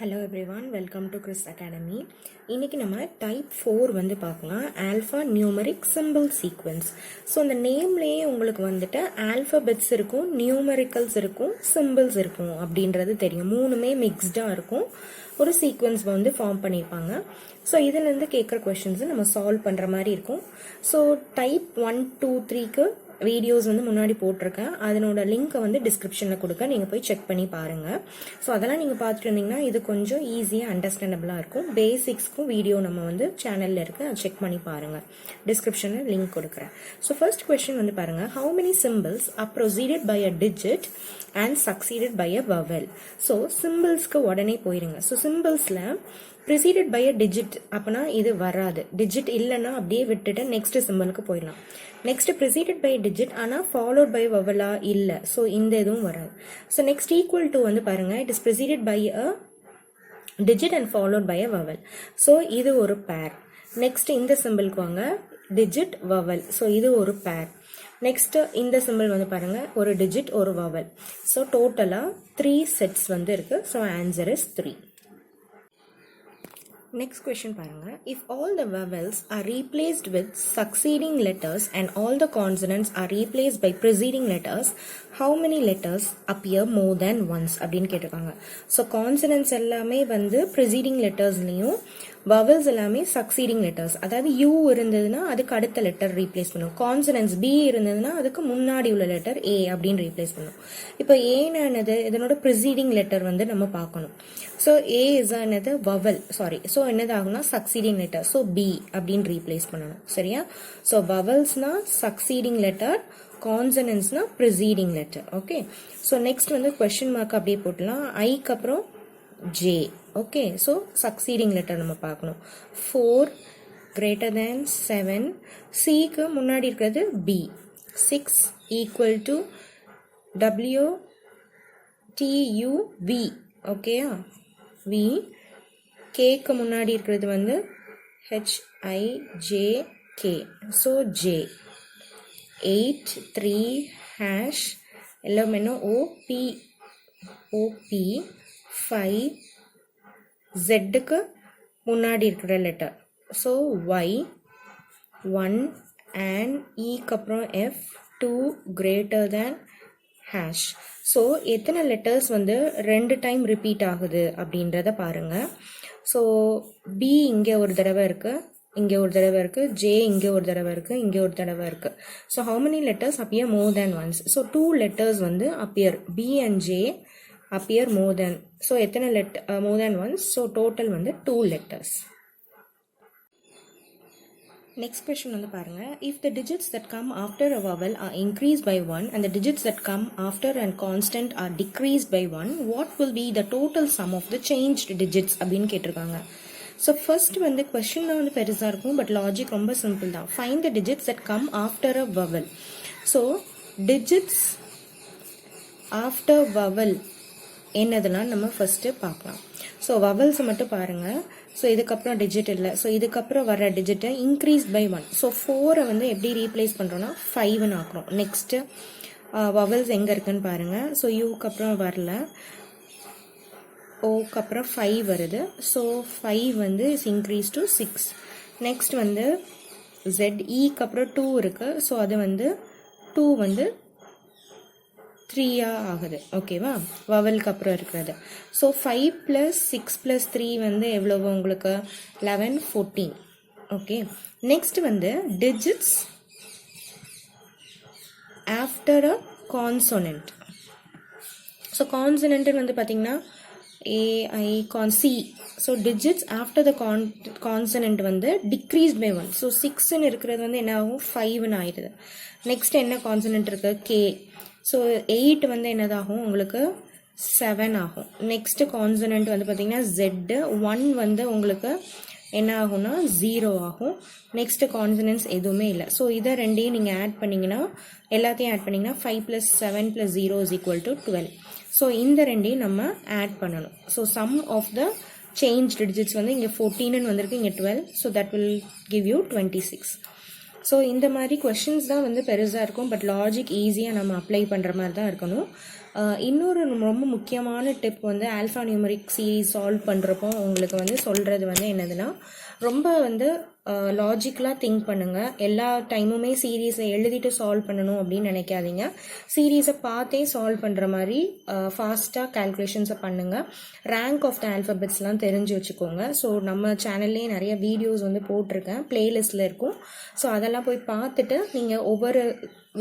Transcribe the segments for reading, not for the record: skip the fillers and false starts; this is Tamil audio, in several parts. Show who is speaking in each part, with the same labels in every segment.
Speaker 1: Hello everyone, welcome to Chris Academy. இன்னைக்கு நம்ம type 4 வந்து பார்க்கலாம் alphanumeric symbol sequence. ஸோ அந்த நேம்லேயே உங்களுக்கு வந்துட்டு alphabets இருக்கும், numericals இருக்கும், symbols இருக்கும் அப்படின்றது தெரியும். மூணுமே மிக்ஸ்டாக இருக்கும். ஒரு சீக்வன்ஸ் வந்து ஃபார்ம் பண்ணியிருப்பாங்க. ஸோ இதுலேருந்து கேட்குற கொஷின்ஸை நம்ம சால்வ் பண்ணுற மாதிரி இருக்கும். ஸோ டைப் 1, 2, 3க்கு வீடியோஸ் வந்து முன்னாடி போட்டிருக்கேன். அதனோட லிங்க்கை வந்து டிஸ்கிரிப்ஷனில் கொடுக்க, நீங்கள் போய் செக் பண்ணி பாருங்கள். ஸோ அதெல்லாம் நீங்கள் பார்த்துட்டு இருந்தீங்கன்னா இது கொஞ்சம் ஈஸியாக அண்டர்ஸ்டாண்டபிளாக இருக்கும். பேசிக்ஸ்க்கும் வீடியோ நம்ம வந்து சேனலில் இருக்குது, அதை செக் பண்ணி பாருங்கள். டிஸ்கிரிப்ஷனில் லிங்க் கொடுக்குறேன். ஸோ ஃபர்ஸ்ட் கொஸ்டின் வந்து பாருங்கள், how many symbols are preceded by a digit and succeeded by a vowel. So சிம்பிள்ஸ்க்கு உடனே போயிருங்க. ஸோ சிம்பிள்ஸில் preceded by a digit அப்பனா இது வராது. டிஜிட் இல்லைன்னா அப்படியே விட்டுட்டு நெக்ஸ்ட் சிம்பிளுக்கு போயிடலாம். Next preceded by a digit ஆனால் followed by vowel இல்லை. ஸோ இந்த இதுவும் வராது. ஸோ நெக்ஸ்ட் ஈக்குவல் டு வந்து பாருங்க, it is preceded by a digit and followed by a vowel. So இது ஒரு பேர். நெக்ஸ்ட் இந்த சிம்பிளுக்கு வாங்க, digit vowel. ஸோ இது ஒரு பேர். நெக்ஸ்ட் இந்த சிம்பிள் வந்து பாருங்க, ஒரு டிஜிட் ஒரு vowel. ஸோ டோட்டலாக 3 செட்ஸ் வந்து இருக்கு. So answer is 3. Next question பாருங்க, if all the vowels are replaced with succeeding letters and all the consonants are replaced by preceding letters, how many letters appear more than once அப்படின்னு கேட்டிருக்காங்க. ஸோ கான்சனன்ட்ஸ் எல்லாமே வந்து preceding lettersலையும் vowels எல்லாமே succeeding letters. அதாவது U இருந்ததுன்னா அதுக்கு அடுத்த லெட்டர் ரீப்ளேஸ் பண்ணும். கான்சனன்ட்ஸ் B இருந்ததுன்னா அதுக்கு முன்னாடி உள்ள லெட்டர் A அப்படின்னு ரீப்ளேஸ் பண்ணும். இப்போ ஏனானது இதனோட preceding லெட்டர் வந்து நம்ம பார்க்கணும். ஸோ A இஸ் என்னது vowel, சாரி. ஸோ என்னது ஆகுனா succeeding letter. ஸோ B அப்படின்னு ரீப்ளேஸ் பண்ணணும். சரியா? ஸோ vowelsனா succeeding letter, கான்சனன்ட்ஸ்னா preceding letter. Okay. So next வந்து கொஸ்டின் மார்க் அப்படியே போட்டலாம். ஐக்கு அப்புறம் J. Okay. So succeeding letter நம்ம பார்க்கணும். 4 greater than 7. சிக்கு முன்னாடி இருக்கிறது B. 6 equal to W T U V. ஓகேயா? V. கேக்கு முன்னாடி இருக்கிறது வந்து H I J K. So J. 8 3 hash எல்லாமே O P O P. 5 Z-க்கு முன்னாடி இருக்கிற லெட்டர். So Y. 1 and E-க்கு அப்புறம் F. 2 greater than hash. So எத்தனை லெட்டர்ஸ் வந்து 2 டைம் ரிப்பீட் ஆகுது அப்படின்றத பாருங்க. ஸோ B இங்கே ஒரு தடவை இருக்கு, இங்கே ஒரு தடவை இருக்கு, J இங்கே ஒரு தடவை இருக்கு, இங்கே ஒரு தடவை இருக்கு. So how many letters appear more than once? So 2 letters வந்து appear. B and J appear more than. So எத்தனை more than once? So total வந்து 2 letters. Next question வந்து பாருங்க, if the digits that come after a vowel are increased by 1 and the digits that come after a constant are decreased by 1, what will be the total sum of the changed digits அப்படின்னு கேட்டிருக்காங்க. ஸோ ஃபர்ஸ்ட் வந்து கொஸ்டின் தான் வந்து பெருசாக இருக்கும், பட் லாஜிக் ரொம்ப சிம்பிள் தான். Find the digits that come after a vowel. So digits after vowel என்னதெல்லாம் நம்ம ஃபர்ஸ்ட்டு பார்க்கலாம். ஸோ வவல்ஸை மட்டும் பாருங்கள். ஸோ இதுக்கப்புறம் டிஜிட் இல்லை. ஸோ இதுக்கப்புறம் வர டிஜிட்டை இன்க்ரீஸ் பை 1. ஸோ 4 வந்து எப்படி ரீப்ளேஸ் பண்ணுறோன்னா 5ன்னு ஆக்குறோம். நெக்ஸ்ட்டு வவல்ஸ் எங்கே இருக்குன்னு பாருங்கள். ஸோ யூக்கு அப்புறம் வரல, ஓக்கு அப்புறம் 5 வருது. ஸோ 5 வந்து இஸ் இன்க்ரீஸ் டு 6. நெக்ஸ்ட் வந்து ZEக்கு அப்புறம் 2 இருக்குது. ஸோ அது வந்து 2 வந்து 3 ஆகுது. ஓகேவா? வவலுக்கு அப்புறம் இருக்கிறது. ஸோ 5 + 6 + 3 வந்து எவ்வளவு உங்களுக்கு 11 14. ஓகே. நெக்ஸ்ட் வந்து digits after a consonant. So consonant வந்து பார்த்தீங்கன்னா C. So digits after the consonant வந்து டிக்ரீஸ் பை 1. ஸோ 6ன்னு இருக்கிறது வந்து என்ன ஆகும், 5ன்னு ஆயிடுது. நெக்ஸ்ட் என்ன கான்சனன்ட் இருக்கு, K. ஸோ 8 வந்து என்னதாகும் உங்களுக்கு 7 ஆகும். நெக்ஸ்ட் கான்சனன்ட் வந்து பார்த்தீங்கன்னா Z. 1 வந்து உங்களுக்கு என்ன ஆகும்னா 0 ஆகும். நெக்ஸ்ட் கான்சனன்ட்ஸ் எதுவுமே இல்லை. ஸோ இதை ரெண்டையும் நீங்கள் ஆட் பண்ணிங்கன்னா, எல்லாத்தையும் ஆட் பண்ணிங்கன்னா 5 + 7 + 0 = 12. ஸோ இந்த ரெண்டையும் நம்ம ஆட் பண்ணணும். So sum of the change digits வந்து இங்கே 14ன்னு வந்திருக்கு, இங்கே 12. So that will give you 26. ஸோ இந்த மாதிரி கொஷின்ஸ் தான் வந்து பெருசாக இருக்கும், பட் லாஜிக் ஈஸியாக நம்ம அப்ளை பண்ணுற மாதிரி தான் இருக்கணும். இன்னொரு ரொம்ப முக்கியமான டிப் வந்து ஆல்ஃபானியூமரிக் சீரீஸ் சால்வ் பண்ணுறப்போ உங்களுக்கு வந்து சொல்கிறது வந்து என்னதுன்னா, ரொம்ப வந்து லாஜிக்கலாக திங்க் பண்ணுங்கள். எல்லா டைமுமே சீரீஸை எழுதிட்டு சால்வ் பண்ணணும் அப்படின்னு நினைக்காதீங்க. சீரீஸை பார்த்தே சால்வ் பண்ணுற மாதிரி ஃபாஸ்ட்டாக கால்குலேஷன்ஸை பண்ணுங்கள். ரேங்க் ஆஃப் த ஆல்ஃபபெட்ஸ்லாம் தெரிஞ்சு வச்சுக்கோங்க. ஸோ நம்ம சேனல்லே நிறைய வீடியோஸ் வந்து போட்டிருக்கேன், பிளேலிஸ்ட்டில் இருக்கும். ஸோ அதெல்லாம் போய் பார்த்துட்டு நீங்கள் ஒவ்வொரு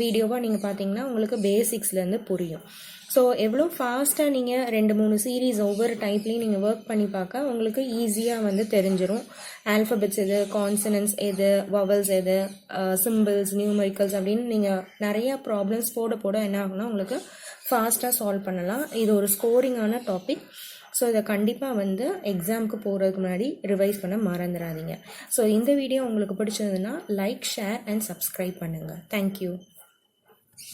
Speaker 1: வீடியோவாக நீங்கள் பார்த்தீங்கன்னா உங்களுக்கு பேசிக்ஸ்லேருந்து புரியும். ஸோ எவ்வளோ ஃபாஸ்ட்டாக நீங்கள் 2-3 சீரீஸ் ஒவ்வொரு டைப்லேயும் நீங்கள் ஒர்க் பண்ணி பார்க்க உங்களுக்கு ஈஸியாக வந்து தெரிஞ்சிடும். ஆல்ஃபபெட்ஸ் எது, கான்சனன்ஸ் எது, வவல்ஸ் எது, சிம்பிள்ஸ், நியூமரிக்கல்ஸ் அப்படின்னு நீங்கள் நிறையா ப்ராப்ளம்ஸ் போட என்ன ஆகுனா உங்களுக்கு ஃபாஸ்ட்டாக சால்வ் பண்ணலாம். இது ஒரு ஸ்கோரிங்கான டாபிக். ஸோ இதை கண்டிப்பாக வந்து எக்ஸாமுக்கு போகிறதுக்கு முன்னாடி ரிவைஸ் பண்ண மறந்துடாதீங்க. ஸோ இந்த வீடியோ உங்களுக்கு பிடிச்சதுன்னா லைக், ஷேர் அண்ட் சப்ஸ்கிரைப் பண்ணுங்கள். தேங்க்யூ.